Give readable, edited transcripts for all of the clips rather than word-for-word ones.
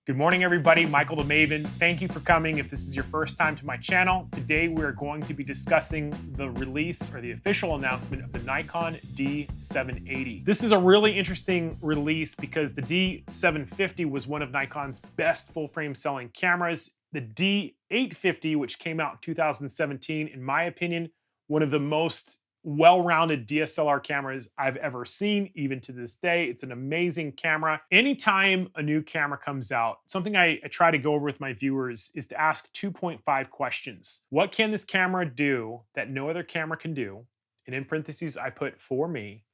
Good morning, everybody. Michael the Maven. Thank you for coming. If this is your first time to my channel, today we are going to be discussing the release or the official announcement of the Nikon D780. This is a really interesting release because the D750 was one of Nikon's best full-frame selling cameras. The D850, which came out in 2017, in my opinion, one of the most well-rounded DSLR cameras I've ever seen, even to this day. It's an amazing camera. Anytime a new camera comes out, something I try to go over with my viewers is to ask 2.5 questions. What can this camera do that no other camera can do? And in parentheses, I put for me,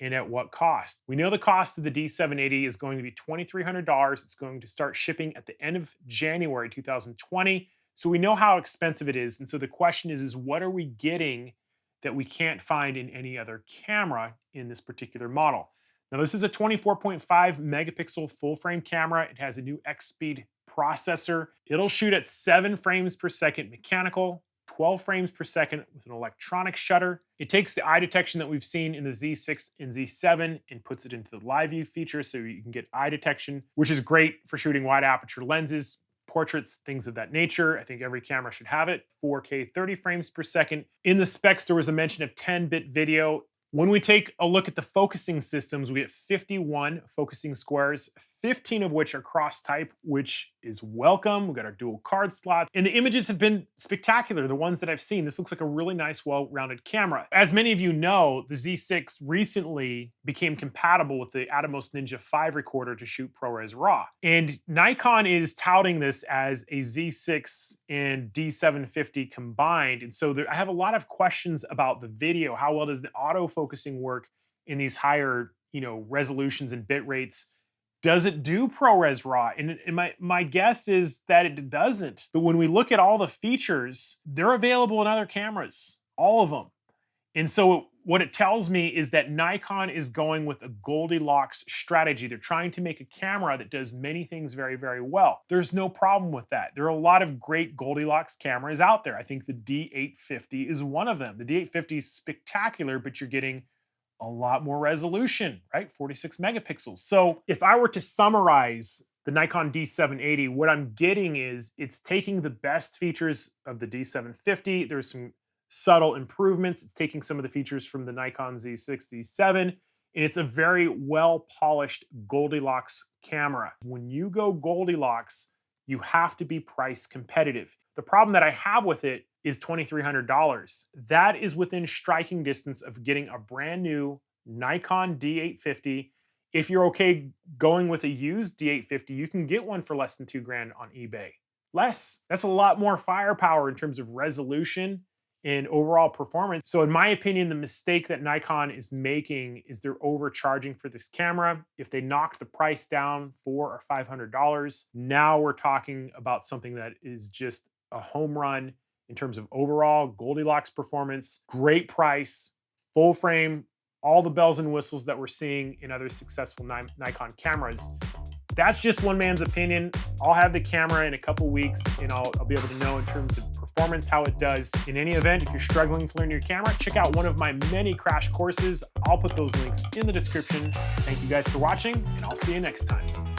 and at what cost? We know the cost of the D780 is going to be $2,300. It's going to start shipping at the end of January 2020. So we know how expensive it is. And so the question is what are we getting that we can't find in any other camera in this particular model? Now, this is a 24.5 megapixel full frame camera. It has a new X-Speed processor. It'll shoot at 7 frames per second mechanical, 12 frames per second with an electronic shutter. It takes the eye detection that we've seen in the Z6 and Z7 and puts it into the live view feature so you can get eye detection, which is great for shooting wide aperture lenses, portraits, things of that nature. I think every camera should have it. 4K 30 frames per second. In the specs, there was a mention of 10-bit video. When we take a look at the focusing systems, we get 51 focusing squares, 15 of which are cross-type, which is welcome. We've got our dual card slot. And the images have been spectacular, the ones that I've seen. This looks like a really nice, well-rounded camera. As many of you know, the Z6 recently became compatible with the Atomos Ninja 5 recorder to shoot ProRes RAW. And Nikon is touting this as a Z6 and D750 combined. And so I have a lot of questions about the video. How well does the autofocusing work in these higher, resolutions and bit rates? Does it do ProRes RAW? And my guess is that it doesn't. But when we look at all the features, they're available in other cameras, all of them. And so what it tells me is that Nikon is going with a Goldilocks strategy. They're trying to make a camera that does many things very, very well. There's no problem with that. There are a lot of great Goldilocks cameras out there. I think the D850 is one of them. The D850 is spectacular, but you're getting a lot more resolution, right? 46 megapixels. So if I were to summarize the Nikon D780, what I'm getting is it's taking the best features of the D750. There's some subtle improvements. It's taking some of the features from the Nikon Z6, Z7, and it's a very well-polished Goldilocks camera. When you go Goldilocks, you have to be price competitive. The problem that I have with it is $2,300. That is within striking distance of getting a brand new Nikon D850. If you're okay going with a used D850, you can get one for less than $2,000 on eBay. Less. That's a lot more firepower in terms of resolution and overall performance. So in my opinion, the mistake that Nikon is making is they're overcharging for this camera. If they knocked the price down $400 or $500, now we're talking about something that is just a home run in terms of overall Goldilocks performance, great price, full frame, all the bells and whistles that we're seeing in other successful Nikon cameras. That's just one man's opinion. I'll have the camera in a couple weeks and I'll be able to know in terms of performance how it does. In any event, if you're struggling to learn your camera, check out one of my many crash courses. I'll put those links in the description. Thank you guys for watching, and I'll see you next time.